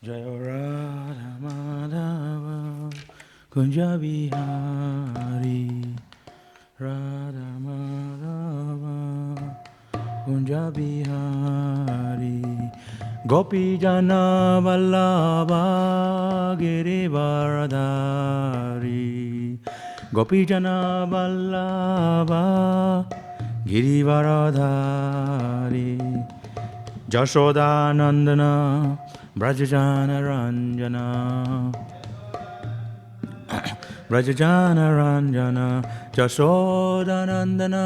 Jaya Radha Madhava Kunja Vihari Radha Madhava Kunja Vihari Gopi Jana Vallabha Girivaradhari Gopi Jana Vallabha Girivaradhari Jashoda Nandana Brajajana Ranjana Brajajana Ranjana Jashoda Nandana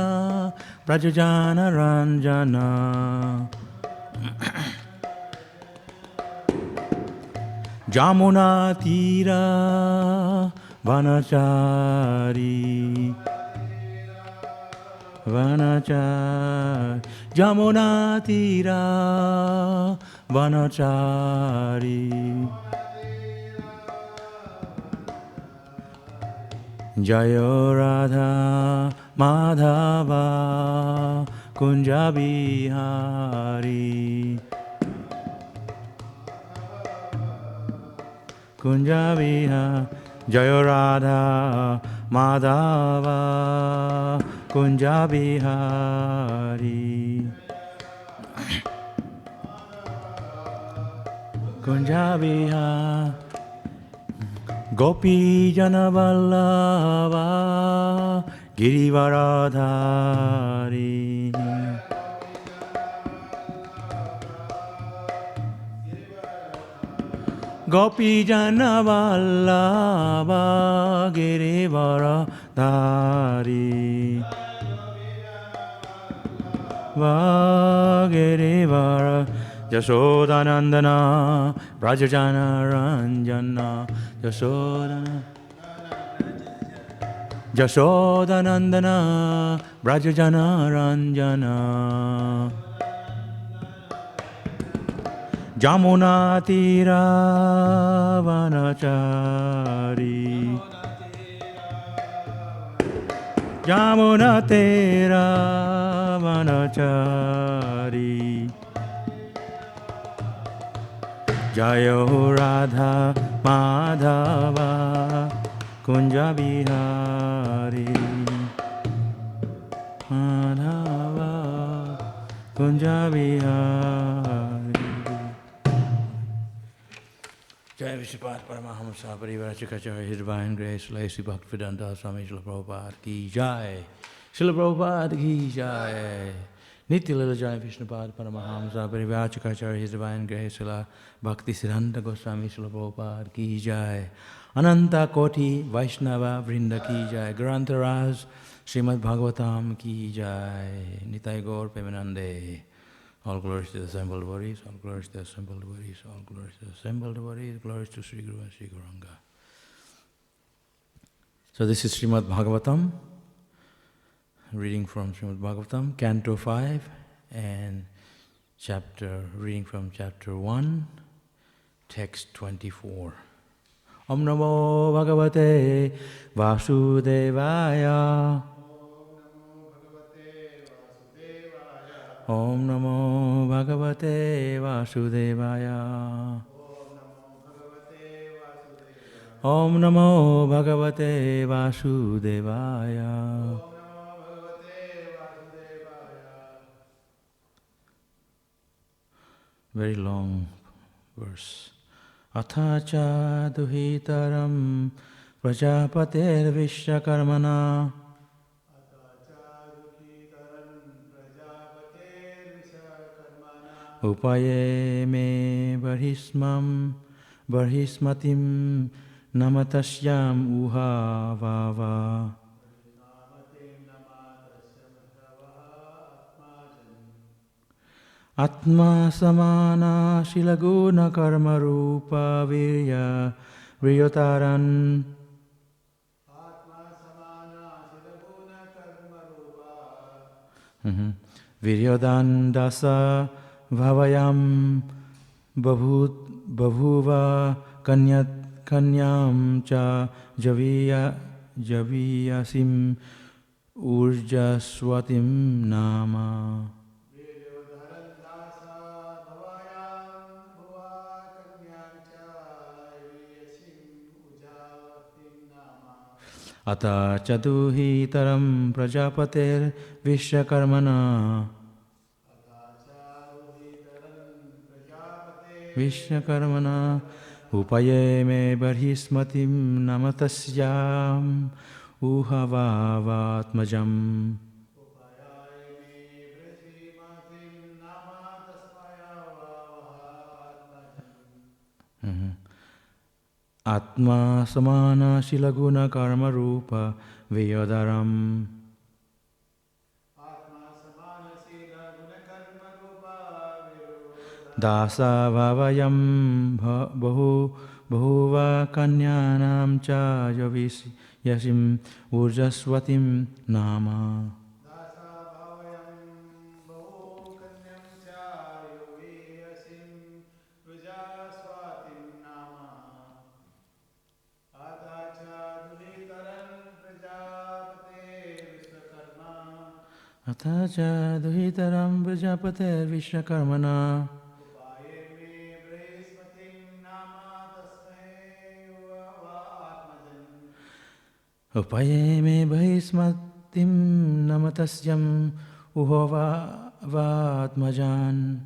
Brajajana Ranjana Jamuna Tira Vanachari Vanachari Jamuna Tira Vanachari Jaya Radha Madhava Kunja Vihari Kunja Vihari Jaya Radha Madhava Kunja Vihari Kunja Vihari Gopi Jana Vallabha Girivaradhari Gopi Jana Vallabha Girivaradhari Vagirivara Jashodanandana Brajajana Ranjana Jashodanandana Brajajana Ranjana Jamuna Tira Vanachari Jamuna Tira Vanachari Jaya Radha Madhava Kunja Vihari Madhava Kunja Vihari Jai Vishnupada Paramahamsa Parivarachakarya His Divine Grace Lacy Bhaktivedanta Swami Srila Prabhupada Ki Jai Srila Prabhupada Ki Jai Nityalila Jai Vishnupada Paramahamsa Parivarachakarya His Divine Grace Srila Bhaktivedanta Goswami Srila Prabhupada Ki Jai Ananta Koti Vaishnava Vrinda Ki Jai Grantaraj Śrīmad Bhāgavatam Ki Jai Nitai Gaur Pemanande. All glories to the assembled devotees, all glories to the assembled devotees, all glories to the assembled devotees, glories to Sri Guru and Sri Gauranga. So this is Śrīmad Bhāgavatam, reading from Śrīmad Bhāgavatam, Canto 5, and reading from chapter 1, text 24. Om Namo Bhagavate Vasudevaya. Om Namo Bhagavate Vasudevaya. Om Namo Bhagavate Vasudevaya. Very long verse. Athacha duhitaram prajapater vishyakarmana. Upaye me barhismatim namatasyam uha vava. Atma samana shilaguna karma rupa virya vryotaran. Viryodan dasa Bhavayam Bhavuva Kanyam Cha Javiyasim Urjaswatim Nama. Ata chaduhitaram prajapater vishyakarmana. Vishyakarmana upaye me barhismatim namatasyam uhavavatmajam. Atma samana shilaguna karma rupa vyodaram. Dasa vavayam bahuva kanyanam cha yasim urjaswatim nama. Atacha duhitaram prajapate vishyakarmana. Upaye me bhaismatim namatasyam uhavavatmajan.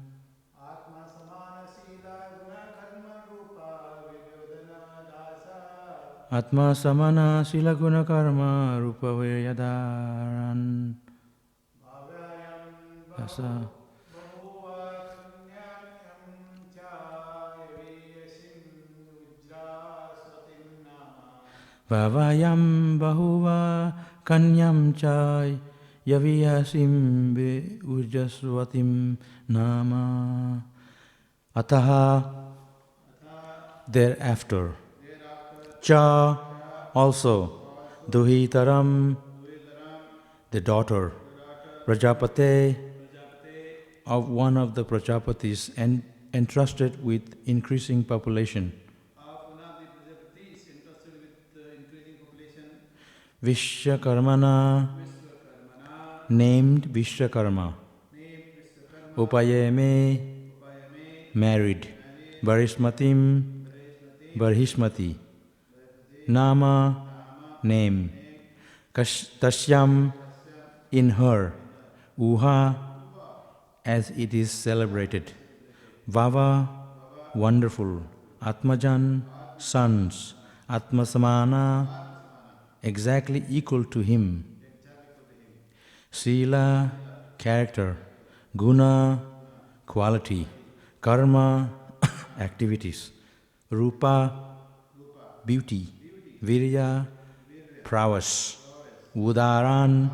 Atma samana sila guna karma rupa vyadaran. Dasa Vavayam bahuva kanyam chai yaviyasim be ujaswatim nama. Ataha, thereafter. Cha, also. Duhitaram, the daughter. Prajapate, of one of the Prajapatis entrusted with increasing population. Vishyakarmana, named Vishyakarma. Upayeme, married. Barhismatim, Barhismati. Nama, name. Tasyam, in her. Uha, as it is celebrated. Vava, wonderful. Atmajan, sons. Atmasamana, exactly equal to him. Sila, character. Guna, quality. Karma, activities. Rupa, beauty. Virya, prowess. Udaran,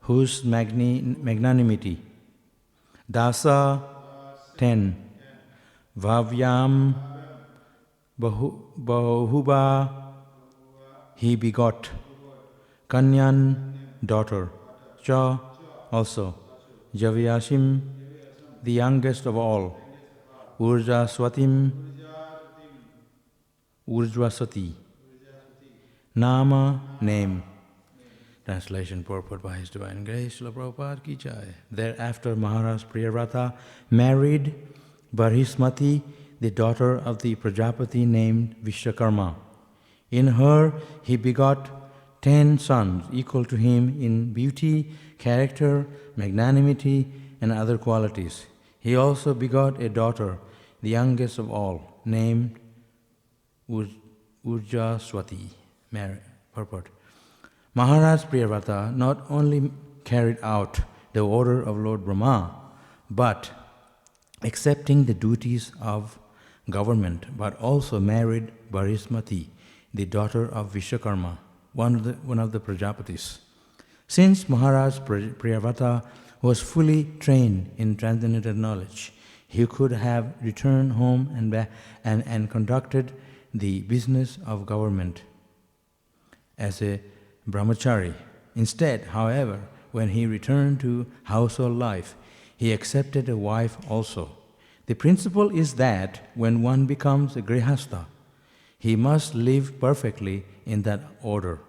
whose magnanimity. Dasa, 10. Vavyam, bahuba, he begot. Kanyan, daughter. Cha, also. Javyashim, the youngest of all. Urjaswatim, Urjwasati. Nama, name. Translation purport by His Divine Grace, Srila Prabhupada ki jai. Thereafter Maharaj Priyavrata married Barhismati, the daughter of the Prajapati named Vishyakarma. In her he begot 10 sons equal to him in beauty, character, magnanimity, and other qualities. He also begot a daughter, the youngest of all, named Urjaswati. Purport. Maharaj Priyavrata not only carried out the order of Lord Brahma, but accepting the duties of government, but also married Barhismati, the daughter of Vishyakarma, one of the Prajapatis. Since Maharaj Priyavrata was fully trained in transcendental knowledge, he could have returned home and conducted the business of government as a brahmachari. Instead, however, when he returned to household life, he accepted a wife also. The principle is that when one becomes a grihastha, he must live perfectly in that order,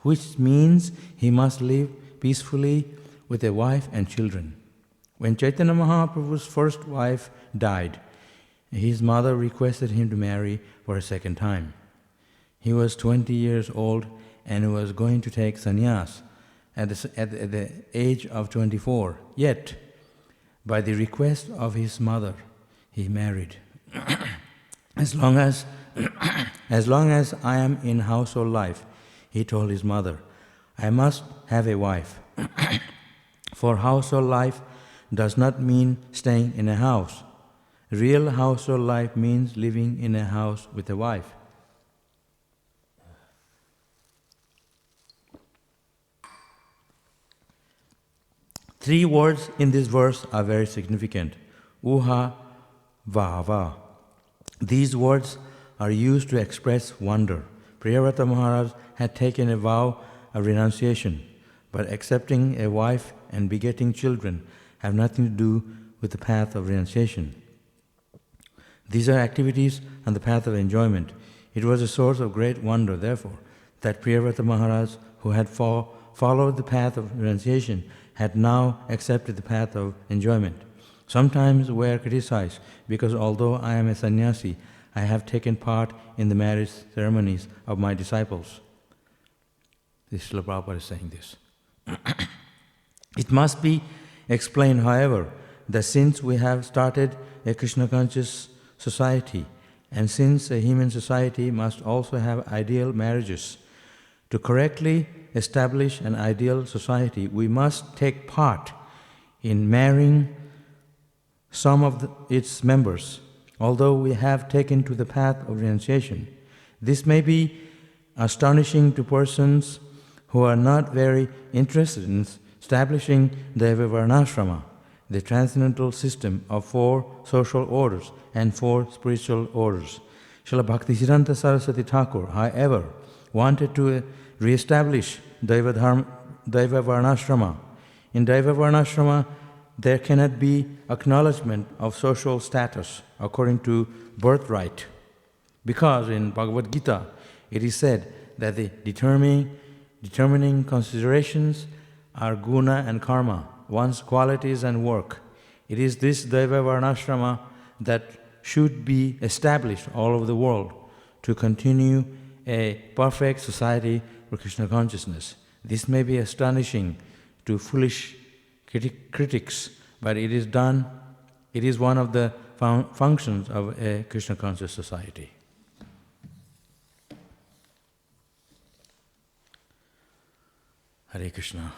which means he must live peacefully with a wife and children. When Chaitanya Mahaprabhu's first wife died, his mother requested him to marry for a second time. He was 20 years old and who was going to take sannyas at the age of 24. Yet, by the request of his mother, he married. As long as I am in household life, he told his mother, I must have a wife. For household life does not mean staying in a house. Real household life means living in a house with a wife. Three words in this verse are very significant. Uha, Vava. These words are used to express wonder. Prabhupada Maharaj had taken a vow of renunciation, but accepting a wife and begetting children have nothing to do with the path of renunciation. These are activities on the path of enjoyment. It was a source of great wonder, therefore, that Prabhupada Maharaj, who had followed the path of renunciation, had now accepted the path of enjoyment. Sometimes we are criticized because although I am a sannyasi, I have taken part in the marriage ceremonies of my disciples. This Srila Prabhupada is saying this. It must be explained, however, that since we have started a Krishna-conscious society, and since a human society must also have ideal marriages, to correctly establish an ideal society, we must take part in marrying some of its members, although we have taken to the path of renunciation. This may be astonishing to persons who are not very interested in establishing the Varnashrama, the transcendental system of 4 social orders and 4 spiritual orders. Srila Bhaktivedanta Saraswati Thakur, however, wanted to re-establish Daiva Varnashrama. In Daiva Varnashrama, there cannot be acknowledgement of social status according to birthright, because in Bhagavad Gita it is said that the determining considerations are guna and karma, one's qualities and work. It is this Daiva Varnashrama that should be established all over the world to continue a perfect society for Krishna consciousness. This may be astonishing to foolish critics, but it is one of the functions of a Krishna conscious society. Hare Krishna.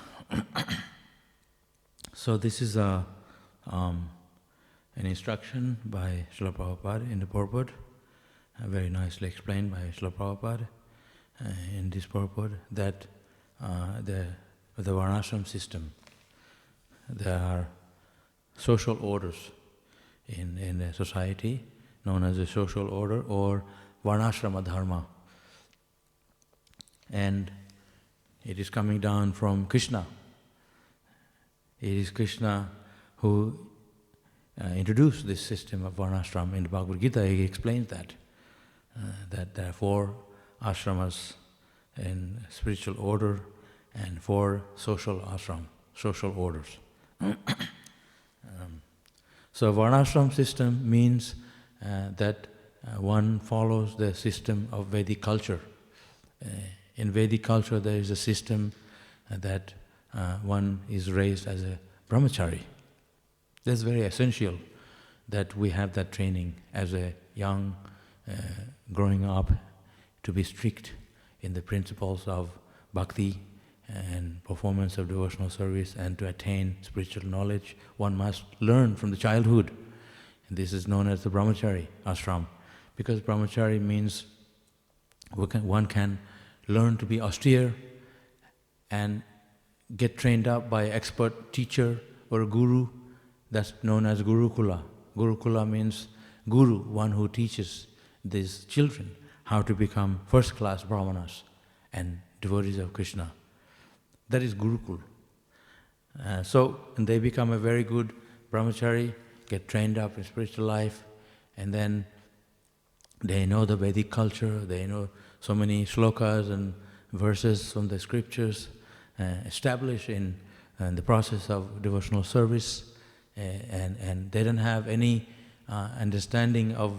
So this is an instruction by Srila Prabhupada in the purport, very nicely explained by Srila Prabhupada in this purport, that the Varnashram system, there are social orders in a society known as a social order or Varnashrama Dharma. And it is coming down from Krishna. It is Krishna who introduced this system of Varnashram. In the Bhagavad Gita, he explains that there are 4 ashramas in spiritual order and 4 social orders. So Varnashram system means that one follows the system of Vedic culture. In Vedic culture there is a system that one is raised as a brahmachari. That's very essential that we have that training as a young growing up, to be strict in the principles of bhakti and performance of devotional service, and to attain spiritual knowledge. One must learn from the childhood. And this is known as the brahmachari ashram, because brahmachari means one can learn to be austere and get trained up by an expert teacher or a guru. That's known as Gurukula. Gurukula means guru, one who teaches these children how to become first-class brahmanas and devotees of Krishna. That is Gurukul. So they become a very good brahmachari, get trained up in spiritual life, and then they know the Vedic culture, they know so many shlokas and verses from the scriptures, established in the process of devotional service, and they don't have any understanding of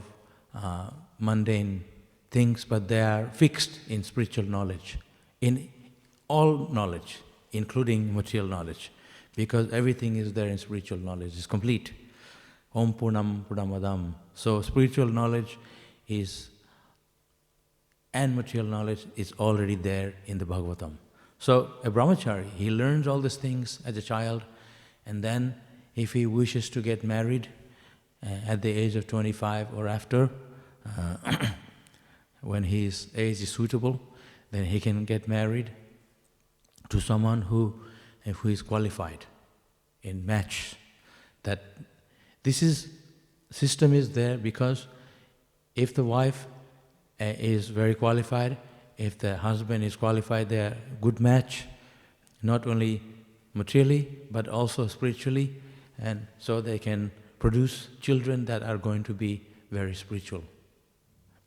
mundane things, but they are fixed in spiritual knowledge, in all knowledge, including material knowledge, because everything is there in spiritual knowledge. It's complete. Om Purnam Purnamadam. So spiritual knowledge is, and material knowledge is already there in the Bhagavatam. So a brahmachari, he learns all these things as a child, and then if he wishes to get married at the age of 25 or after, when his age is suitable, then he can get married to someone who is qualified in match. That system is there because if the wife is very qualified, if the husband is qualified, they are good match, not only materially but also spiritually, and so they can produce children that are going to be very spiritual.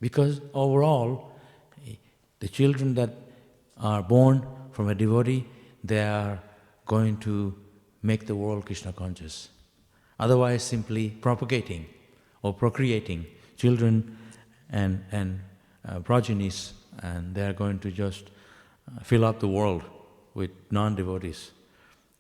Because overall, the children that are born from a devotee, they are going to make the world Krishna conscious. Otherwise, simply propagating or procreating children and progenies, and they are going to just fill up the world with non-devotees.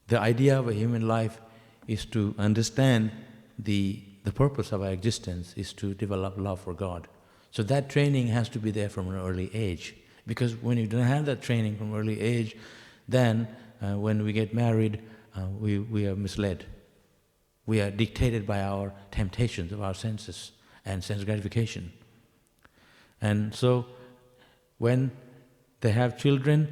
The idea of a human life is to understand the purpose of our existence is to develop love for God. So that training has to be there from an early age. Because when you don't have that training from early age, then when we get married, we are misled. We are dictated by our temptations of our senses and sense gratification. And so when they have children,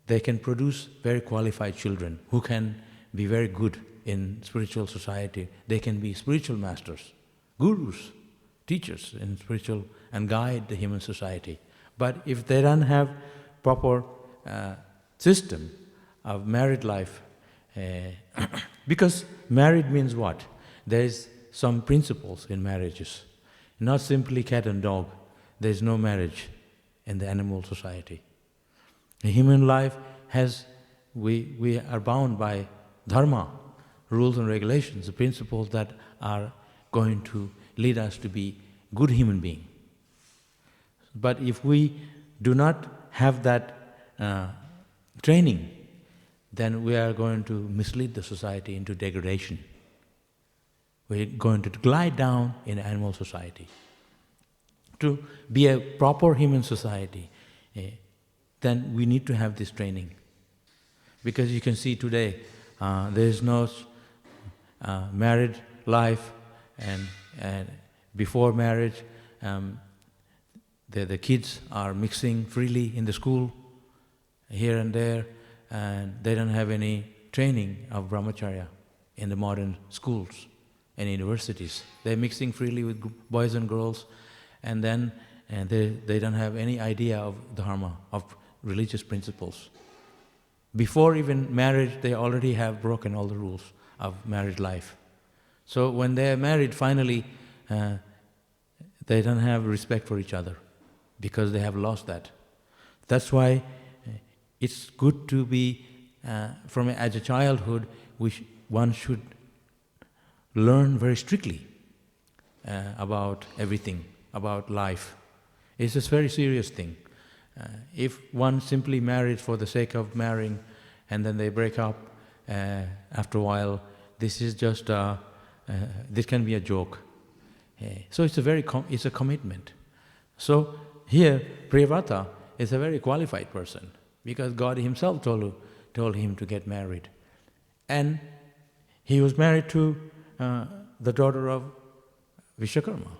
they can produce very qualified children who can be very good in spiritual society. They can be spiritual masters, gurus, teachers in spiritual, and guide the human society. But if they don't have proper system of married life, because married means what? There is some principles in marriages, not simply cat and dog. There is no marriage in the animal society. The human life has, we are bound by dharma, rules and regulations, the principles that are going to lead us to be good human being. But if we do not have that training, then we are going to mislead the society into degradation. We're going to glide down in animal society. To be a proper human society, then we need to have this training. Because you can see today, there is no married life, and before marriage, the kids are mixing freely in the school, here and there, and they don't have any training of brahmacharya in the modern schools and universities. They're mixing freely with boys and girls, and then they don't have any idea of dharma, of religious principles. Before even marriage, they already have broken all the rules of married life. So when they are married, finally, they don't have respect for each other because they have lost that. That's why it's good to be, as a childhood, one should learn very strictly about everything, about life. It's a very serious thing. If one simply marries for the sake of marrying and then they break up after a while, this is just this can be a joke. So it's a commitment. So here, Prabhupada is a very qualified person because God Himself told him to get married, and he was married to the daughter of Vishwakarma.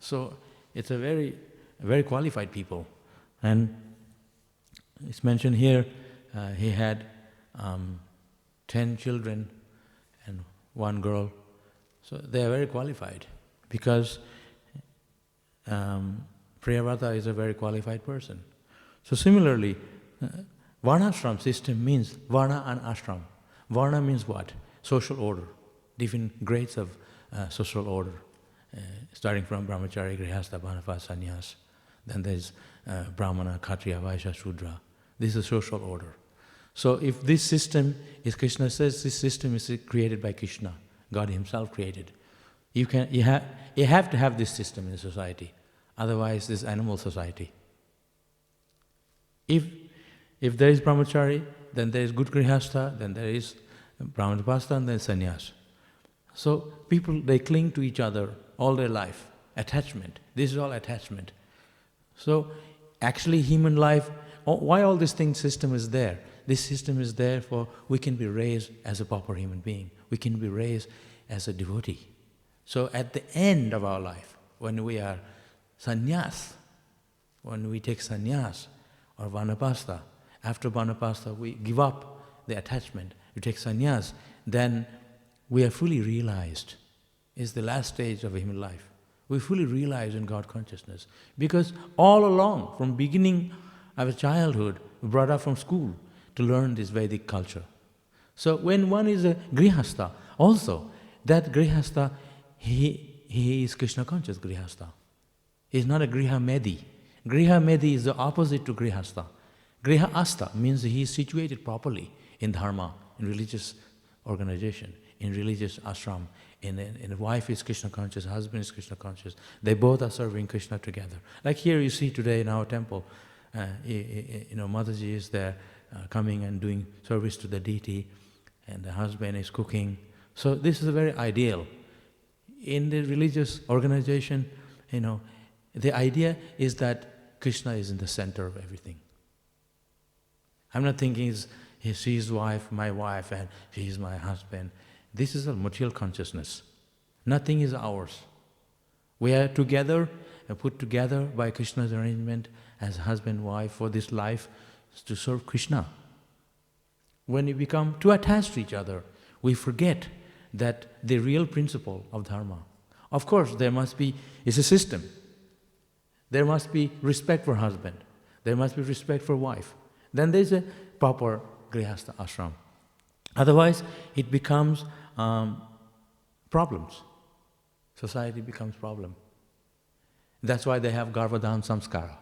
So it's a very qualified people. And it's mentioned here, he had 10 children and 1 girl. So they are very qualified because Prabhupada is a very qualified person. So similarly, Varnashram system means Varna and Ashram. Varna means what? Social order, different grades of social order, starting from Brahmacharya, Grihastha, Banapasa, Sannyas. Then there's Brahmana, Kshatriya, Vaishya, Shudra. This is a social order. So if this system is, Krishna says this system is created by Krishna, God Himself created. You have to have this system in the society. Otherwise, this animal society. If If there is brahmachari, then there is good grihastha, then there is brahmanapasta, and then sannyas. So people, they cling to each other all their life. Attachment. This is all attachment. So actually human life, why all this thing system is there? This system is there for we can be raised as a proper human being. We can be raised as a devotee. So at the end of our life, when we are sannyas, when we take sannyas or vanapasta, after vanapasta we give up the attachment, we take sannyas, then we are fully realized. It's the last stage of human life. We fully realize in God consciousness. Because all along, from beginning of our childhood, we brought up from school to learn this Vedic culture. So when one is a grihastha, also, that grihastha, he is Krishna conscious grihastha. He is not a griha medi. Griha medi is the opposite to grihastha. Griha asta means he is situated properly in dharma, in religious organization, in religious ashram. In a wife is Krishna conscious, husband is Krishna conscious. They both are serving Krishna together. Like here you see today in our temple, Mataji is there coming and doing service to the deity, and the husband is cooking. So this is very ideal. In the religious organization, the idea is that Krishna is in the center of everything. I'm not thinking she's wife, my wife, and she is my husband. This is a material consciousness. Nothing is ours. We are together, put together by Krishna's arrangement as husband, wife for this life to serve Krishna. When we become too attached to each other, we forget that the real principle of dharma. Of course, it's a system. There must be respect for husband. There must be respect for wife. Then there's a proper grihastha ashram. Otherwise, it becomes problems. Society becomes problem. That's why they have Garbhadhan samskara.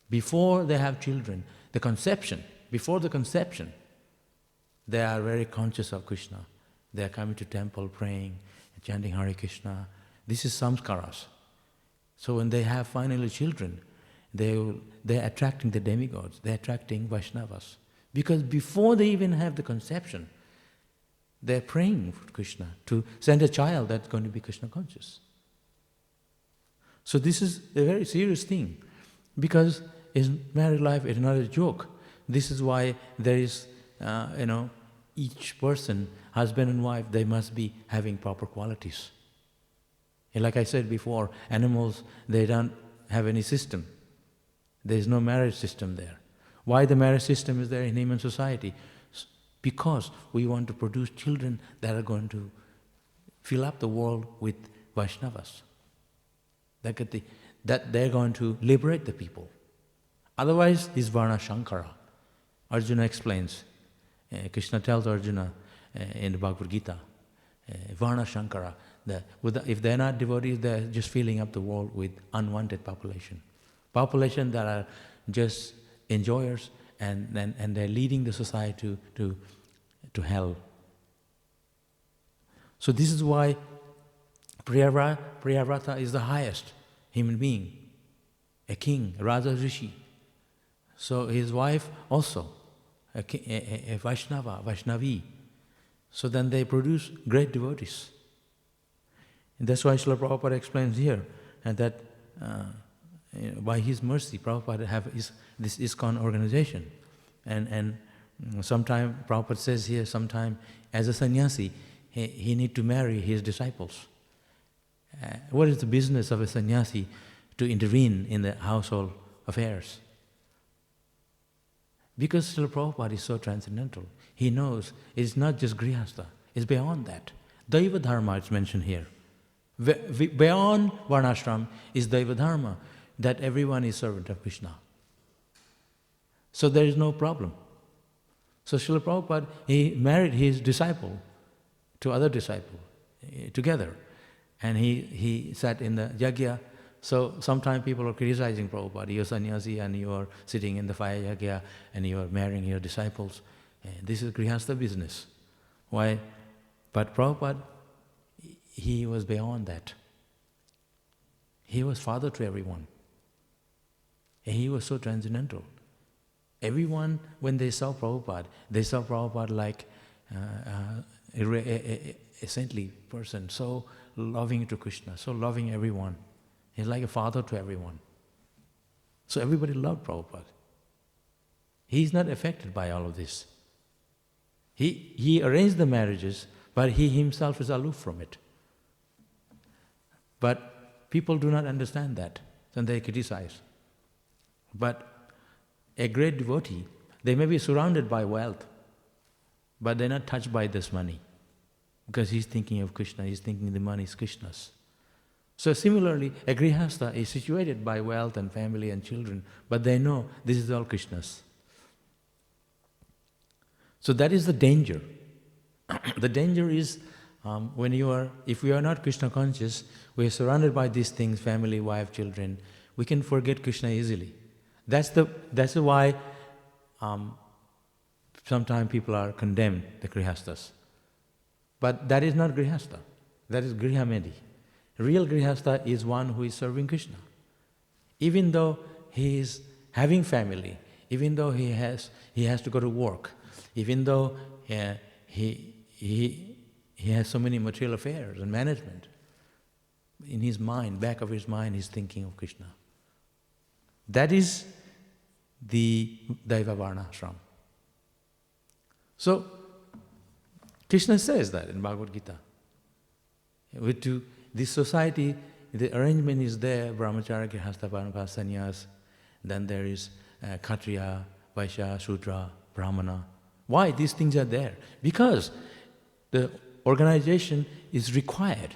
Before they have children, before the conception, they are very conscious of Krishna. They are coming to temple, praying, chanting Hare Krishna. This is samskaras. So when they have finally children, they're attracting the demigods, they're attracting Vaishnavas. Because before they even have the conception, they're praying for Krishna to send a child that's going to be Krishna conscious. So this is a very serious thing, because married life is not a joke. This is why there is, each person, husband and wife, they must be having proper qualities. And like I said before, animals, they don't have any system. There is no marriage system there. Why the marriage system is there in human society? Because we want to produce children that are going to fill up the world with Vaishnavas. That they're going to liberate the people. Otherwise, it's Varna Shankara. Arjuna explains, Krishna tells Arjuna in the Bhagavad Gita, Varna Shankara, if they're not devotees, they're just filling up the world with unwanted population. Population that are just enjoyers, and they're leading the society to hell. So this is why Priyavrata is the highest human being, a king, a Raja Rishi. So his wife also, a Vaishnava, Vaishnavi. So then they produce great devotees. And that's why Srila Prabhupada explains here, and that by his mercy, Prabhupada have this ISKCON organization. And sometime, Prabhupada says here, sometime as a sannyasi, he need to marry his disciples. What is the business of a sannyasi to intervene in the household affairs? Because Srila Prabhupada is so transcendental. He knows it's not just grihastha, it's beyond that. Daiva dharma is mentioned here. Beyond varnashram is Daiva dharma, that everyone is servant of Krishna. So there is no problem. So Srila Prabhupada, he married his disciple to other disciple together. And he sat in the yajna. So sometimes people are criticizing Prabhupada, you're sannyasi and you are sitting in the fire yajna and you are marrying your disciples. This is grihastha business. Why? But Prabhupada, he was beyond that. He was father to everyone. And he was so transcendental. Everyone, when they saw Prabhupada like a saintly person, so loving to Krishna, so loving everyone. He's like a father to everyone. So everybody loved Prabhupada. He's not affected by all of this. He arranged the marriages, but he himself is aloof from it. But people do not understand that, and they criticize. But a great devotee, they may be surrounded by wealth, but they're not touched by this money, because he's thinking of Krishna, he's thinking the money is Krishna's. So similarly, a grihastha is situated by wealth and family and children, but they know this is all Krishna's. So that is the danger. The danger is if we are not Krishna conscious, we are surrounded by these things, family, wife, children, we can forget Krishna easily. That's why sometimes people are condemned, the grihasthas. But that is not grihastha, that is grihamedi. Real grihastha is one who is serving Krishna. Even though he is having family, even though he has to go to work, even though he has so many material affairs and management, in his mind, back of his mind, he's thinking of Krishna. That is the Daiva Varna Ashram. So, Krishna says that in Bhagavad Gita. This society, the arrangement is there, Brahmacharya, Grihastha, Varnapasa, Sannyas, then there is Kshatriya, Vaishya, Shudra, Brahmana. Why these things are there? Because the organization is required,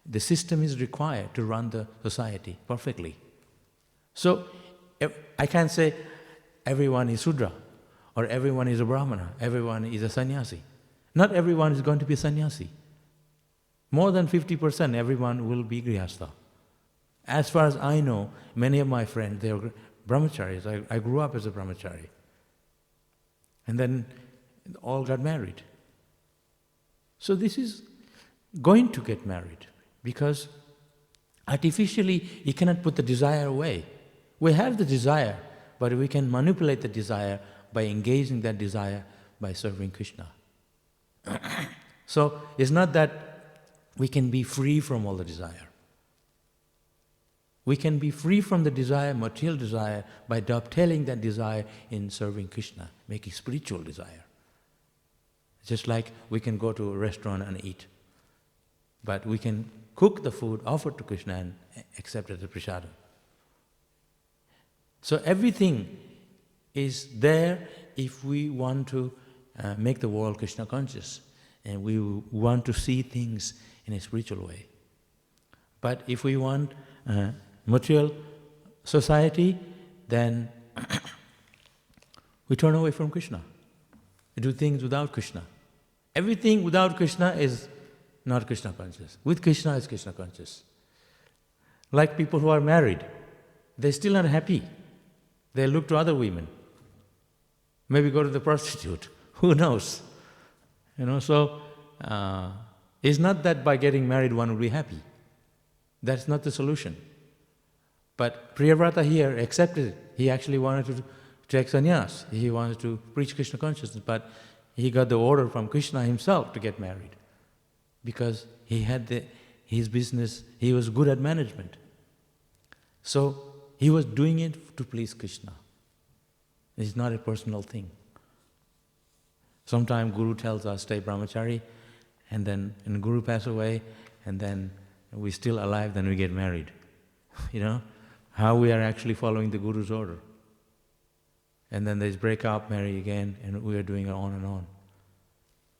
the system is required to run the society perfectly. So, I can't say everyone is Shudra, or everyone is a Brahmana, everyone is a sannyasi. Not everyone is going to be a sannyasi. More than 50% everyone will be grihastha. As far as I know, many of my friends, they are brahmacharis. I grew up as a brahmachari. And then all got married. So this is going to get married, because artificially you cannot put the desire away. We have the desire, but we can manipulate the desire by engaging that desire by serving Krishna. So it's not that we can be free from all the desire. We can be free from the desire, material desire, by dovetailing that desire in serving Krishna, making spiritual desire. Just like we can go to a restaurant and eat, but we can cook the food, offer it to Krishna and accept it as prasadam. So everything is there if we want to make the world Krishna conscious, and we want to see things in a spiritual way. But if we want material society, then we turn away from Krishna. We do things without Krishna. Everything without Krishna is not Krishna conscious. With Krishna is Krishna conscious. Like people who are married, they're still not happy. They look to other women. Maybe go to the prostitute. Who knows? So it's not that by getting married one will be happy. That's not the solution. But Priyavrata here accepted it. He actually wanted to take sannyas. He wanted to preach Krishna consciousness, but he got the order from Krishna himself to get married, because he had his business, he was good at management. So he was doing it to please Krishna. It's not a personal thing. Sometimes Guru tells us, stay brahmachari, and then when Guru passes away, and then we're still alive, then we get married. How we are actually following the Guru's order. And then there's break up, marry again, and we are doing it on and on.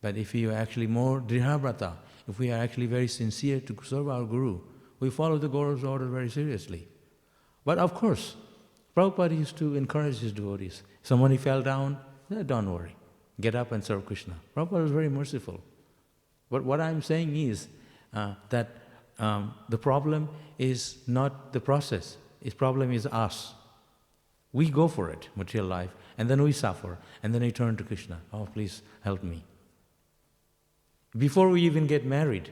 But if we are actually more drihabrata, if we are actually very sincere to serve our Guru, we follow the Guru's order very seriously. But of course, Prabhupada used to encourage his devotees. Somebody fell down, don't worry, get up and serve Krishna. Prabhupada was very merciful. But what I'm saying is that the problem is not the process, the problem is us. We go for it, material life, and then we suffer, and then we turn to Krishna. Oh, please help me. Before we even get married,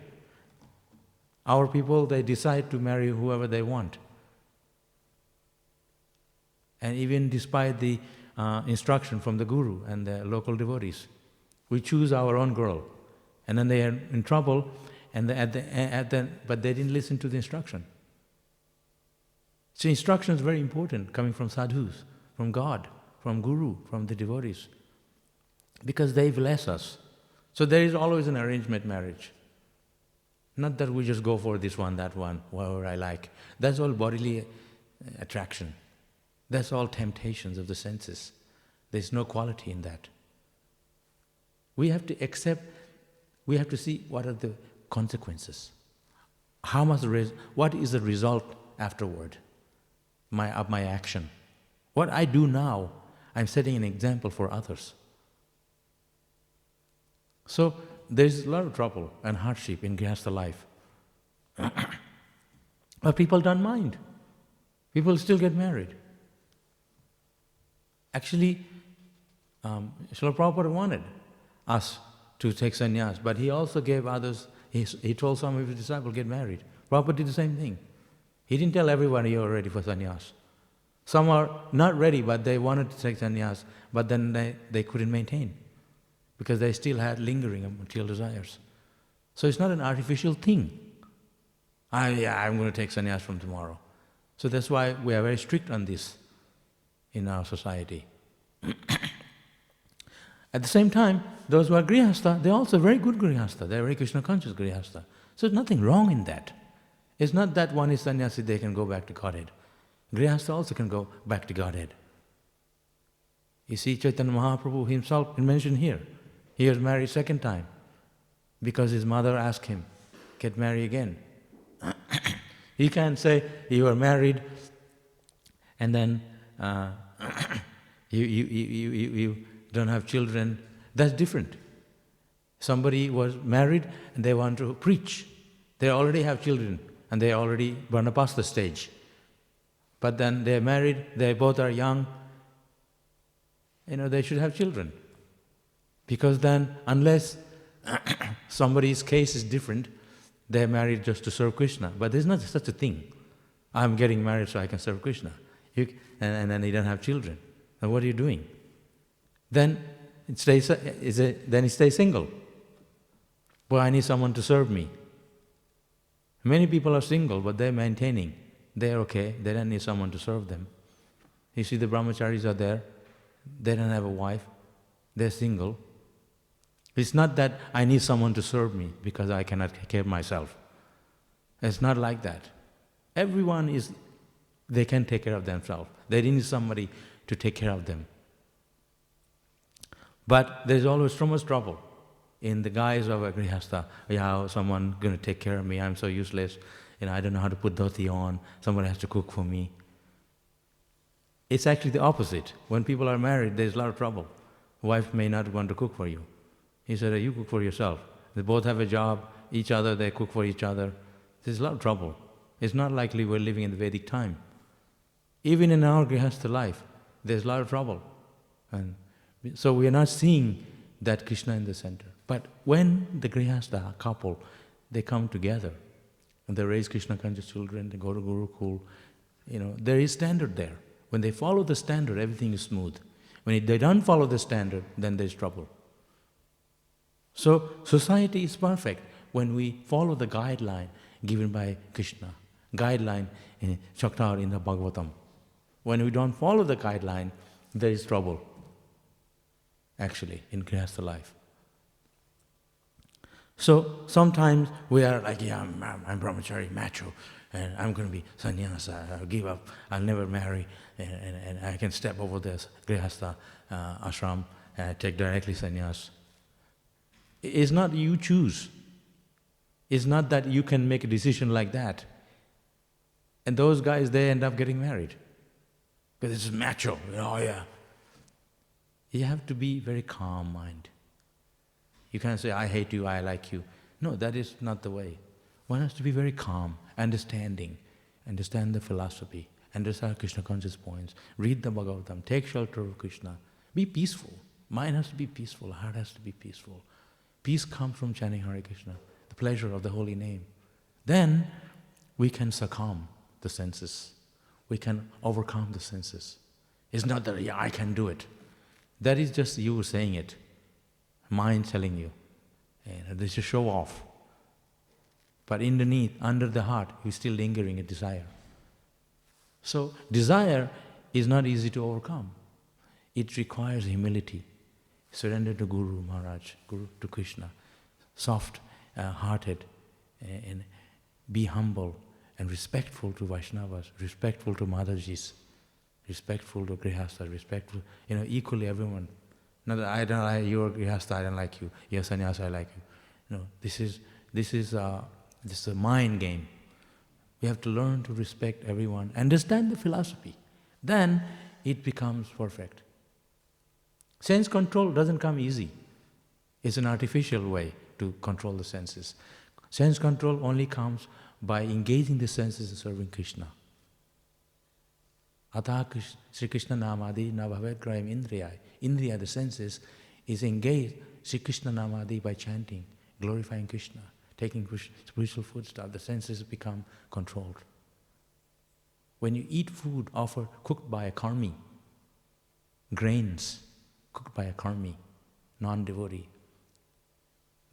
our people, they decide to marry whoever they want. And even despite the instruction from the guru and the local devotees. We choose our own girl, and then they are in trouble, and but they didn't listen to the instruction. So instruction is very important, coming from sadhus, from God, from guru, from the devotees, because they bless us. So there is always an arrangement marriage. Not that we just go for this one, that one, whatever I like. That's all bodily attraction. That's all temptations of the senses. There's no quality in that. We have to accept, we have to see what are the consequences. What is the result afterward of my action? What I do now, I'm setting an example for others. So there's a lot of trouble and hardship in Grihastha life. But people don't mind. People still get married. Actually, Srila Prabhupada wanted us to take sannyas, but he also gave others, he told some of his disciples, get married. Prabhupada did the same thing. He didn't tell everyone you're ready for sannyas. Some are not ready, but they wanted to take sannyas, but then they couldn't maintain, because they still had lingering material desires. So it's not an artificial thing. I'm going to take sannyas from tomorrow. So that's why we are very strict on this in our society. At the same time, those who are grihastha, they're also very good grihastha. They're very Krishna conscious grihastha. So there's nothing wrong in that. It's not that one is sannyasi, they can go back to Godhead. Grihastha also can go back to Godhead. You see, Chaitanya Mahaprabhu himself mentioned here, he was married second time because his mother asked him, get married again. He can't say you were married and then you don't have children. That's different. Somebody was married and they want to preach. They already have children and they already gone past the stage. But then they're married, they both are young, they should have children. Because then, unless somebody's case is different, they're married just to serve Krishna. But there's not such a thing. I'm getting married so I can serve Krishna. And then you don't have children. Then what are you doing? Then he stays single. Well, I need someone to serve me. Many people are single, but they're maintaining. They're okay. They don't need someone to serve them. You see, the brahmacharis are there. They don't have a wife. They're single. It's not that I need someone to serve me because I cannot take care of myself. It's not like that. Everyone they can take care of themselves. They need somebody to take care of them. But there's always so much trouble in the guise of a grihastha. Someone going to take care of me, I'm so useless. I don't know how to put dhoti on, somebody has to cook for me. It's actually the opposite. When people are married, there's a lot of trouble. Wife may not want to cook for you. He said, you cook for yourself. They both have a job, each other, they cook for each other. There's a lot of trouble. It's not likely we're living in the Vedic time. Even in our grihastha life, there's a lot of trouble. And so we are not seeing that Krishna in the center. But when the grihastha couple, they come together, and they raise Krishna conscious children, they go to Gurukul, there is standard there. When they follow the standard, everything is smooth. When they don't follow the standard, then there's trouble. So society is perfect when we follow the guideline given by Krishna, guideline in Shaktar in the Bhagavatam. When we don't follow the guideline, there is trouble, actually, in Grihastha life. So sometimes we are like, I'm brahmachari, macho, and I'm going to be sannyasa, I'll give up, I'll never marry, and I can step over this Grihastha ashram and take directly sannyas. It's not you choose. It's not that you can make a decision like that. And those guys, they end up getting married. Because it's macho, You have to be very calm mind. You can't say, I hate you, I like you. No, that is not the way. One has to be very calm, understand the philosophy, understand Krishna conscious points, read the Bhagavatam, take shelter of Krishna. Be peaceful. Mind has to be peaceful, heart has to be peaceful. Peace comes from chanting Hare Krishna, the pleasure of the holy name. Then we can succumb the senses. We can overcome the senses. It's not that, I can do it. That is just you saying it. Mind telling you. This is a show off. But underneath, under the heart, you're still lingering a desire. So desire is not easy to overcome. It requires humility. Surrender to Guru Maharaj, Guru to Krishna. Soft-hearted, and be humble and respectful to Vaishnavas, respectful to Madhajis, respectful to Grihastha, respectful, equally everyone. Not that I don't like you, or Grihastha, I don't like you. You're sannyasa, I like you. No, this is a mind game. We have to learn to respect everyone, understand the philosophy. Then it becomes perfect. Sense control doesn't come easy. It's an artificial way to control the senses. Sense control only comes by engaging the senses in serving Krishna. Atah Sri Krishna Namadi na bhavet graham indriya. Indriya, the senses, is engaged Sri Krishna Namadi by chanting, glorifying Krishna, taking spiritual food stuff. The senses become controlled. When you eat food cooked by a karmi, grains cooked by a karmi, non-devotee,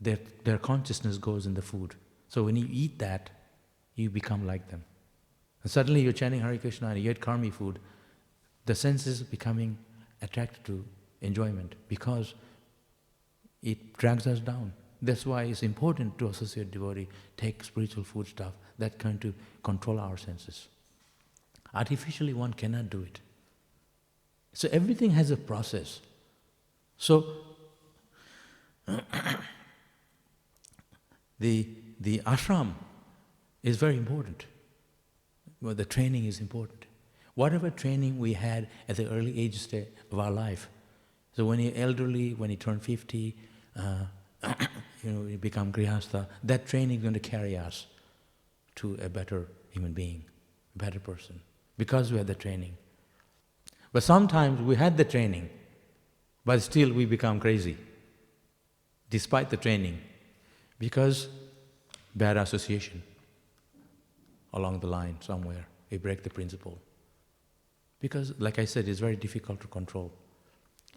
their consciousness goes in the food. So when you eat that, you become like them. And suddenly you're chanting Hare Krishna and you eat karmi food, the senses becoming attracted to enjoyment because it drags us down. That's why it's important to associate devotee, take spiritual food stuff, that kind to control our senses. Artificially one cannot do it. So everything has a process. So the ashram is very important. Well, the training is important. Whatever training we had at the early age stage of our life. So when you're elderly, when you turn 50, you become grihastha, that training is going to carry us to a better human being, a better person, because we had the training. But sometimes we had the training, but still we become crazy, despite the training, because bad association along the line somewhere, we break the principle. Because, like I said, it's very difficult to control.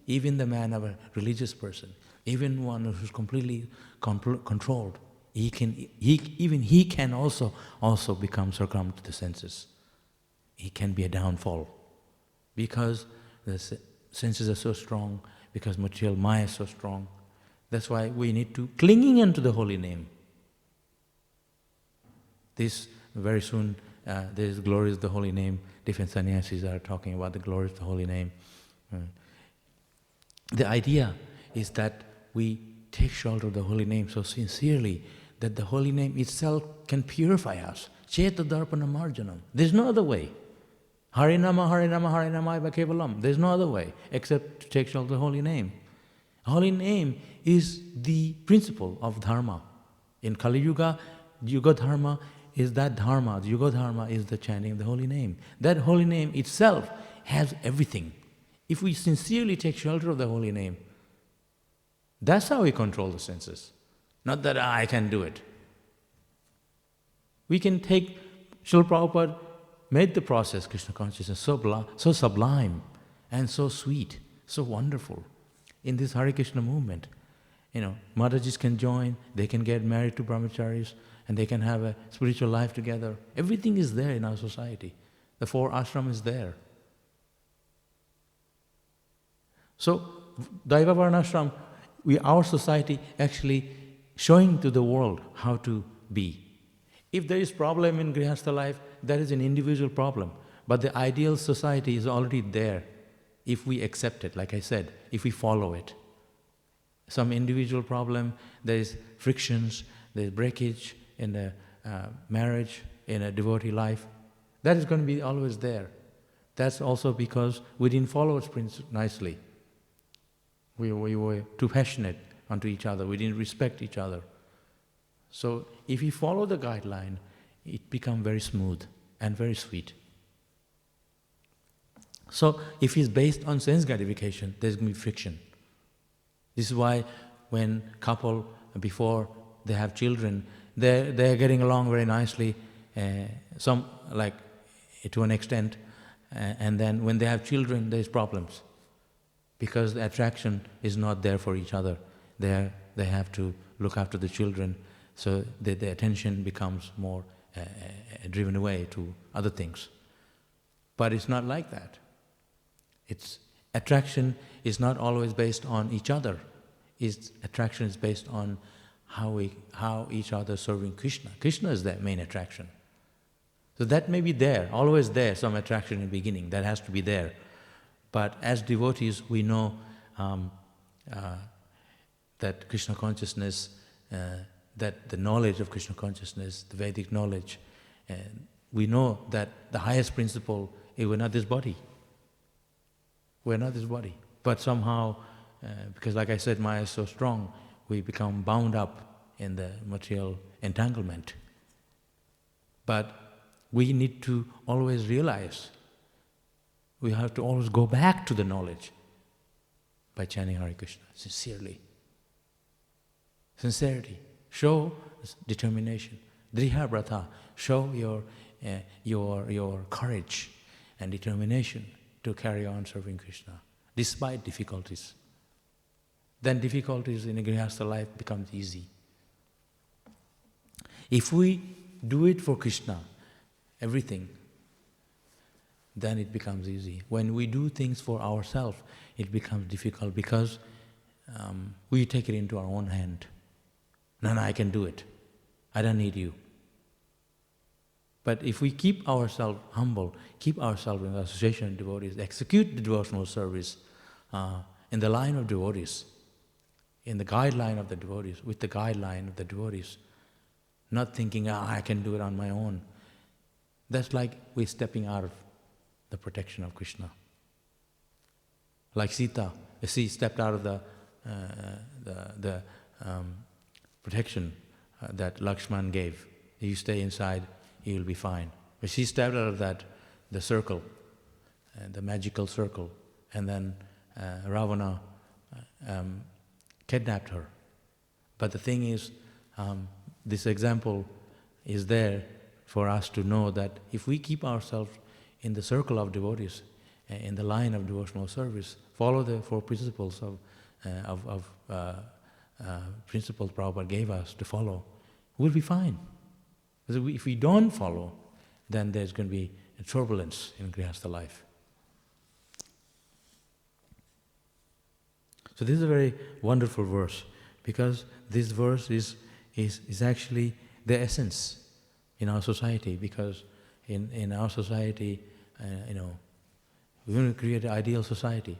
Even the man of a religious person, even one who's completely controlled, he can also become succumbed to the senses. He can be a downfall because the senses are so strong, because material maya is so strong. That's why we need to clinging unto the holy name. This very soon, there is glories of the holy name. Different sannyasis are talking about the glories of the holy name. The idea is that we take shelter of the holy name so sincerely that the holy name itself can purify us. Cheta darpana marjanam. There's no other way. Harinama, Harinama, Harinama eva kevalam. There's no other way except to take shelter of the holy name. Holy name is the principle of dharma. In Kali Yuga, Yuga Dharma is that dharma. The Yuga Dharma is the chanting of the holy name. That holy name itself has everything. If we sincerely take shelter of the holy name, that's how we control the senses. Not that I can do it. We can take, Srila Prabhupada made the process, Krishna consciousness, so sublime and so sweet, so wonderful. In this Hare Krishna movement, Madhajis can join, they can get married to brahmacharis, and they can have a spiritual life together. Everything is there in our society. The 4 ashram is there. So, Daiva Varnashram, our society actually showing to the world how to be. If there is problem in Grihastha life, that is an individual problem. But the ideal society is already there if we accept it, like I said, if we follow it. Some individual problem, there is frictions, there is breakage in the marriage, in a devotee life. That is going to be always there. That's also because we didn't follow its principle nicely. We were too passionate unto each other. We didn't respect each other. So if we follow the guideline, it becomes very smooth and very sweet. So if it's based on sense gratification, there's going to be friction. This is why when couple, before they have children, they're getting along very nicely, some like to an extent, and then when they have children, there's problems. because the attraction is not there for each other. They have to look after the children, so the attention becomes more driven away to other things. But it's not like that. Attraction is not always based on each other. Attraction is based on how each other is serving Krishna. Krishna is the main attraction. So that may be there, always there, some attraction in the beginning, that has to be there. But as devotees, we know that Krishna consciousness, that the knowledge of Krishna consciousness, the Vedic knowledge, we know that the highest principle is we're not this body. We're not this body. But somehow, because like I said, Maya is so strong, we become bound up in the material entanglement. But we need to always realize, we have to always go back to the knowledge by chanting Hare Krishna, sincerely. Sincerity. Show determination. Driha Brata. Show your courage and determination to carry on serving Krishna, despite difficulties. Then difficulties in a Grihastha life becomes easy. If we do it for Krishna, everything, then it becomes easy. When we do things for ourselves, it becomes difficult because we take it into our own hand. No, I can do it. I don't need you. But if we keep ourselves humble, keep ourselves in the association of devotees, execute the devotional service in the line of devotees, in the guideline of the devotees, with the guideline of the devotees, not thinking, I can do it on my own. That's like we're stepping out of the protection of Krishna. Like Sita, she stepped out of the protection that Lakshman gave. You stay inside, you will be fine. But she stepped out of the circle, the magical circle, and then Ravana kidnapped her. But the thing is, this example is there for us to know that if we keep ourselves in the circle of devotees, in the line of devotional service, follow the four principles principles Prabhupada gave us to follow, we'll be fine. If we don't follow, then there's going to be a turbulence in Grihastha life. So this is a very wonderful verse, because this verse is actually the essence in our society, because in our society, we want to create an ideal society,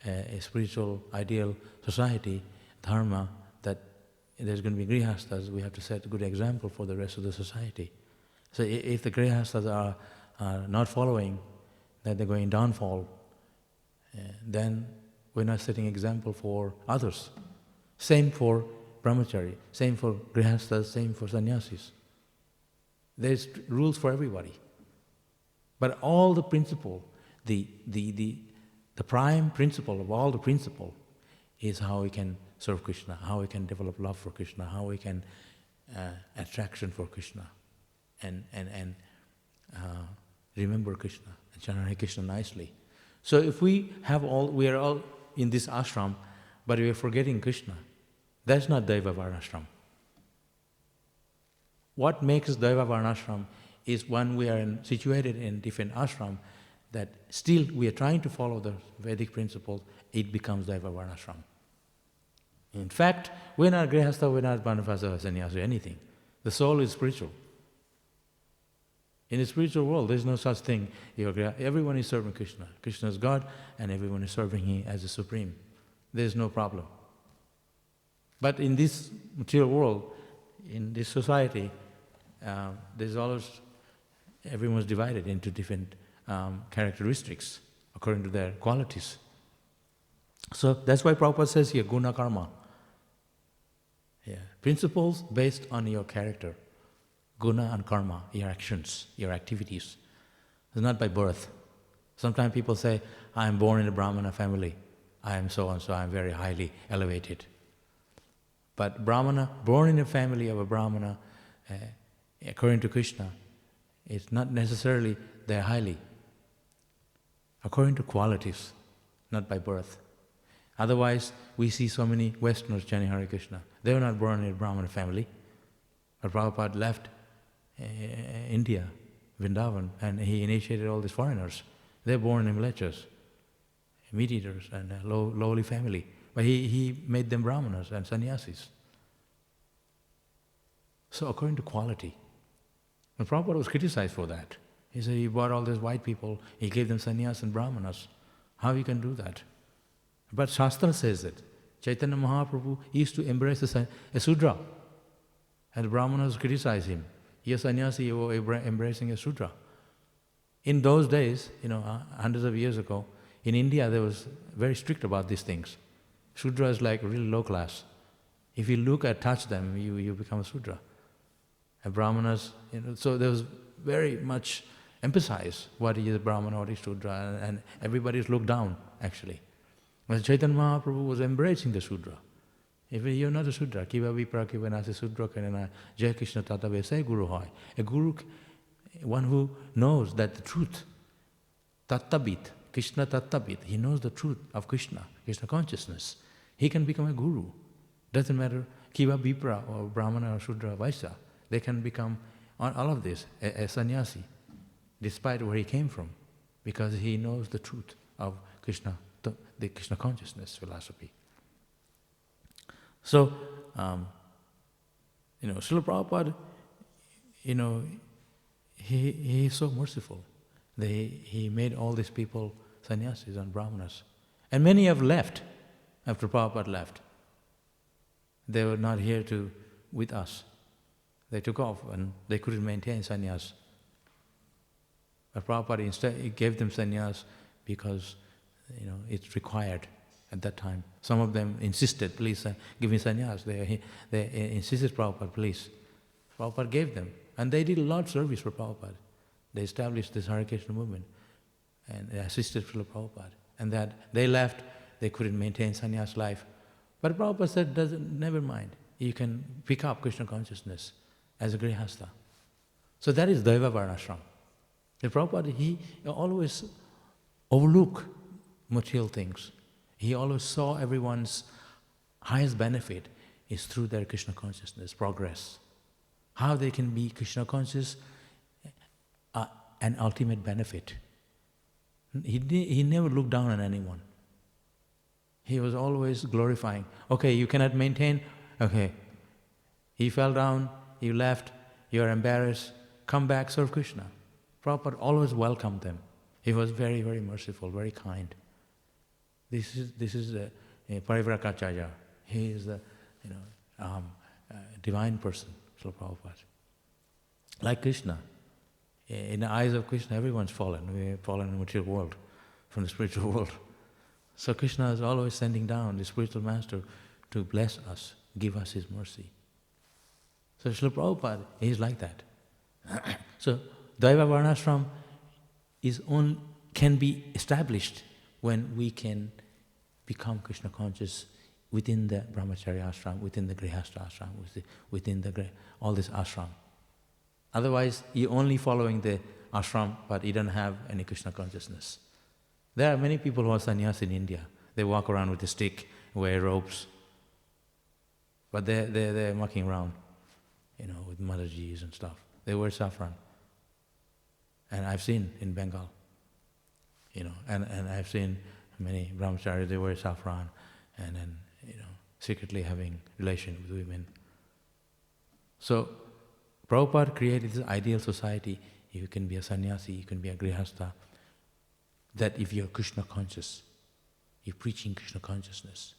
a spiritual ideal society, dharma, that there's going to be grihasthas. We have to set a good example for the rest of the society. So if the grihasthas are not following, that they're going downfall, then we're not setting example for others. Same for brahmachari, same for grihasthas, same for sannyasis. There's rules for everybody. But all the principle, the prime principle of all the principle is how we can serve Krishna, how we can develop love for Krishna, how we can attraction for Krishna, and remember Krishna and chant Hare Krishna nicely. So if we are all in this ashram, but we are forgetting Krishna, that's not Daiva Varnashram. What makes Daiva Varnashram is when we are situated in different ashram, that still we are trying to follow the Vedic principles, it becomes Daiva Varnashram. In fact, we're not Grihastha, we're not Banavasa, Sannyasa, anything. The soul is spiritual. In the spiritual world, there's no such thing. Everyone is serving Krishna. Krishna is God, and everyone is serving Him as the Supreme. There's no problem. But in this material world, in this society, there's always, everyone's divided into different characteristics according to their qualities. So that's why Prabhupada says here, guna karma. Yeah. Principles based on your character. Guna and karma, your actions, your activities. It's not by birth. Sometimes people say, I am born in a Brahmana family. I am so and so, I am very highly elevated. But Brahmana, born in a family of a Brahmana, according to Krishna, it's not necessarily they're highly. According to qualities, not by birth. Otherwise, we see so many Westerners chanting Hare Krishna. They were not born in a Brahmana family. But Prabhupada left India, Vrindavan, and he initiated all these foreigners. They're born in militias, meat eaters, and a lowly family. But he made them Brahmanas and sannyasis. So according to quality. And Prabhupada was criticized for that. He said he brought all these white people, he gave them sannyas and brahmanas. How he can do that? But Shastra says it. Chaitanya Mahaprabhu used to embrace a Sudra. And the Brahmanas criticized him. You're sannyasi, you're embracing a Sudra. In those days, hundreds of years ago, in India they was very strict about these things. Sudra is like really low class. If you look at, touch them, you become a Sudra. And Brahmanas, so there was very much emphasized what is Brahmana, what is Sudra, and everybody is looked down, actually. But Chaitanya Mahaprabhu was embracing the Sudra. If you're not a Sudra, kiva vipra kiva nasi Sudra kanana Jai Krishna tata vesai guru hoy. A guru, one who knows that the truth, tattabit, Krishna tattabit, he knows the truth of Krishna consciousness. He can become a guru. Doesn't matter kiva vipra or Brahmana or Sudra, Vaisya. They can become all of this, a sannyasi, despite where he came from, because he knows the truth of Krishna, the Krishna consciousness philosophy. So, Srila Prabhupada, he is so merciful. He made all these people sannyasis and brahmanas. And many have left after Prabhupada left. They were not here with us. They took off and they couldn't maintain sannyas. But Prabhupada instead gave them sannyas because it's required at that time. Some of them insisted, please give me sannyas. They insisted, Prabhupada, please. Prabhupada gave them. And they did a lot of service for Prabhupada. They established this Hare Krishna movement and they assisted Srila Prabhupada. And that they left, they couldn't maintain sannyas life. But Prabhupada said, never mind. You can pick up Krishna consciousness as a grihastha. So that is Daiva Varnashram. The Prabhupada, he always overlooked material things. He always saw everyone's highest benefit is through their Krishna consciousness, progress. How they can be Krishna conscious, an ultimate benefit. He never looked down on anyone. He was always glorifying. Okay, you cannot maintain, okay. He fell down, you left, you're embarrassed, come back, serve Krishna. Prabhupada always welcomed them. He was very, very merciful, very kind. This is the Prabhava. He is the divine person, Srila Prabhupada. Like Krishna. In the eyes of Krishna, everyone's fallen. We're fallen in the material world, from the spiritual world. So Krishna is always sending down the spiritual master to bless us, give us his mercy. So Srila Prabhupada is like that. So Daiva Varnashram can be established when we can become Krishna conscious within the Brahmacharya ashram, within the Grihastha ashram, within all this ashram. Otherwise, you're only following the ashram, but you don't have any Krishna consciousness. There are many people who are sannyas in India. They walk around with a stick, wear robes, but they're mucking around, with Madhajis and stuff. They wear saffron. And I've seen in Bengal, and I've seen many brahmacharis, they wear saffron and then, secretly having relation with women. So, Prabhupada created this ideal society. You can be a sannyasi, you can be a grihastha, that if you're Krishna conscious, you're preaching Krishna consciousness,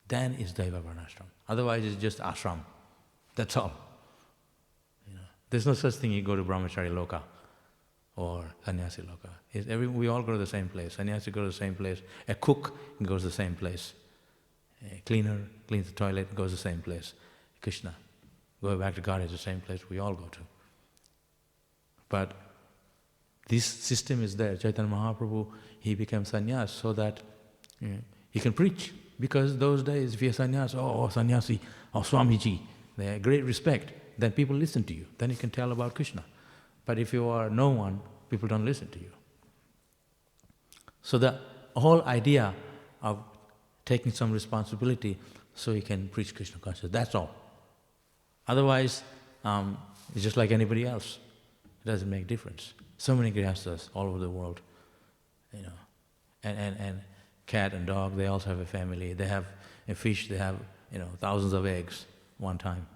then it's Daiva Varnashram. Otherwise it's just ashram. That's all. There's no such thing you go to Brahmachari Loka or Sannyasi Loka. We all go to the same place. Sannyasi go to the same place. A cook goes to the same place. A cleaner cleans the toilet, goes to the same place. Krishna, go back to God is the same place we all go to. But this system is there. Chaitanya Mahaprabhu, he became sannyas so that he can preach. Because those days, if you're sannyas, sannyasi, Swamiji, they have great respect. Then people listen to you. Then you can tell about Krishna. But if you are no one, people don't listen to you. So the whole idea of taking some responsibility so he can preach Krishna consciousness. That's all. Otherwise, it's just like anybody else. It doesn't make a difference. So many grihasthas all over the world, and cat and dog, they also have a family. They have a fish, they have, thousands of eggs one time.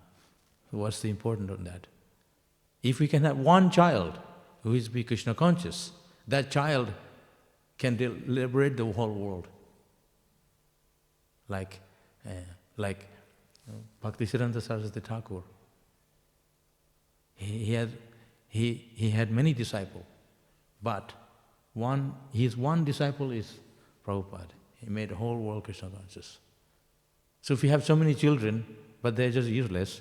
So what's the importance of that? If we can have one child who is be Krishna conscious, that child can liberate the whole world. Like Bhaktivedanta Saraswati Thakur. He had many disciples, but his one disciple is Prabhupada. He made the whole world Krishna conscious. So if you have so many children, but they're just useless,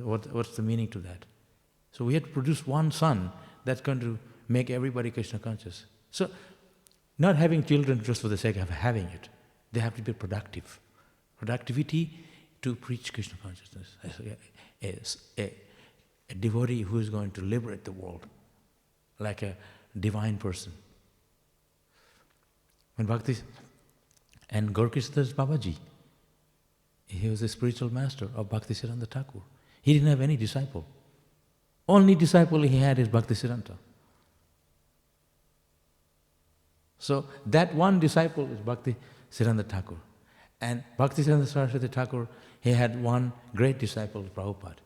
what's the meaning to that? So we have to produce one son that's going to make everybody Krishna conscious. So not having children just for the sake of having it. They have to be productive. Productivity to preach Krishna consciousness. A devotee who is going to liberate the world, like a divine person. When Bhakti and Gaurkishdas Babaji, he was a spiritual master of Bhaktisiddhanta Thakur. He didn't have any disciple. Only disciple he had is Bhaktisiddhanta. So that one disciple is Bhaktisiddhanta Thakur. And Bhaktisiddhanta Saraswati Thakur, he had one great disciple, Prabhupada.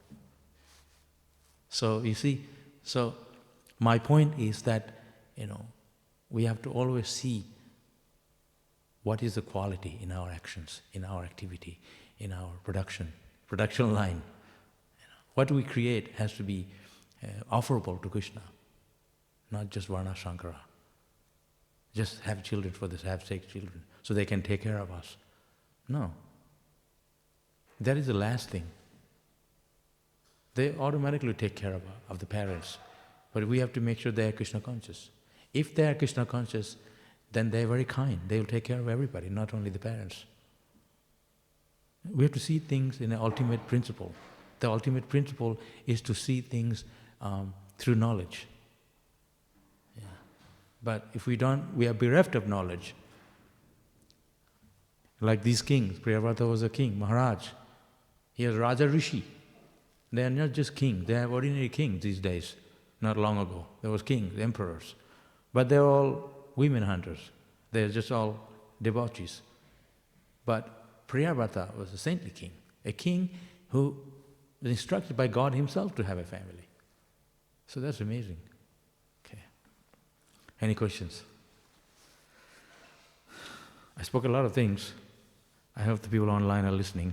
So you see, my point is that, we have to always see what is the quality in our actions, in our activity, in our production line. What we create has to be offerable to Krishna, not just Varna Shankara. Just have children for the sake of children, so they can take care of us. No. That is the last thing. They automatically take care of the parents, but we have to make sure they are Krishna conscious. If they are Krishna conscious, then they are very kind. They will take care of everybody, not only the parents. We have to see things in an ultimate principle. The ultimate principle is to see things through knowledge. Yeah. But if we don't, we are bereft of knowledge. Like these kings, Prabhupada was a king, Maharaj. He was Raja Rishi. They are not just kings, they are ordinary kings these days. Not long ago, there was kings, emperors. But they're all women hunters. They're just all debauchees. But Prabhupada was a saintly king, a king who was instructed by God himself to have a family. So that's amazing. Okay. Any questions? I spoke a lot of things. I hope the people online are listening.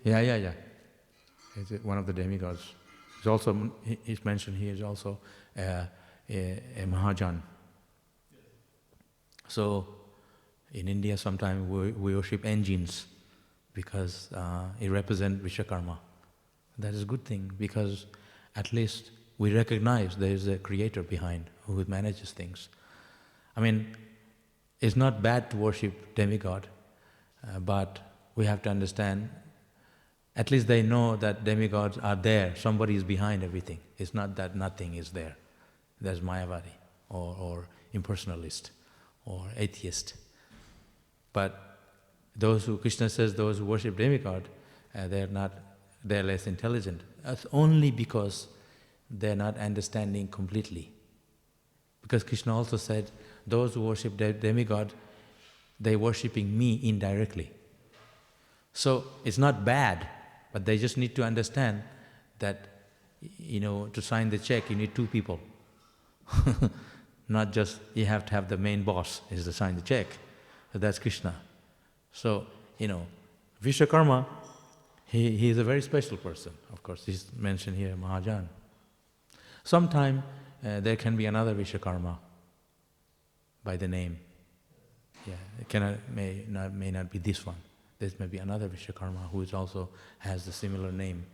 Yeah. He's one of the demigods. He's also, he's mentioned he is also a Mahajan. So in India sometimes we worship engines because it represents Vishwakarma. That is a good thing because at least we recognize there is a creator behind who manages things. I mean, it's not bad to worship demigod, but we have to understand, at least they know that demigods are there, somebody is behind everything. It's not that nothing is there. There's Mayavadi or impersonalist or atheist. But those who, Krishna says, those who worship demigod, they're less intelligent. That's only because they're not understanding completely. Because Krishna also said, those who worship demigod, they're worshipping me indirectly. So it's not bad, but they just need to understand that, to sign the check, you need two people. Not just, you have to have the main boss is to sign the check. So that's Krishna. So, Vishwakarma, he is a very special person. Of course, he's mentioned here, Mahajan. Sometime there can be another Vishwakarma by the name. Yeah, it may not be this one. There may be another Vishwakarma who is also has the similar name.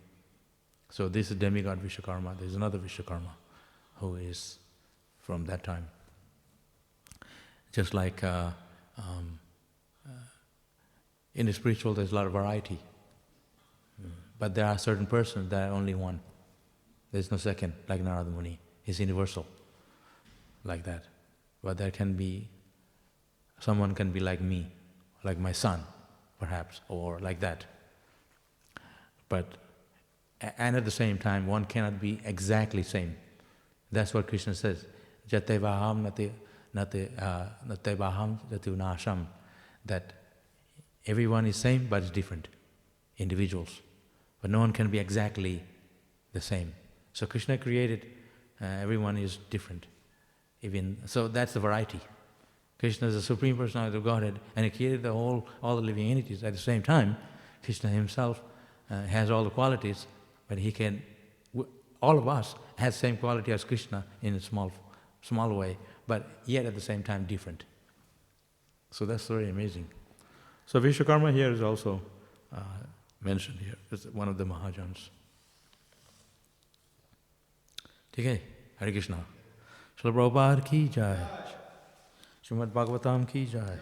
So this is demigod Vishwakarma. There is another Vishwakarma who is from that time. Just like in the spiritual, there's a lot of variety. But there are certain persons that are only one. There's no second, like Narada Muni. He's universal, like that. But there can be, someone can be like me, like my son, perhaps, or like that. And at the same time, one cannot be exactly same. That's what Krishna says. Jatevaham natevaham jativnasham. That everyone is same, but it's different. Individuals. But no one can be exactly the same. So Krishna created, everyone is different. So that's the variety. Krishna is the Supreme Personality of Godhead, and He created all the living entities. At the same time, Krishna Himself has all the qualities, but He can, all of us has the same quality as Krishna in a small way, but yet at the same time different. So that's very amazing. So Vishwakarma here is also mentioned here. It's one of the Mahajans. Okay, Hare Krishna. Srila Prabhupada ki jai. Śrīmad Bhāgavatam ki jai.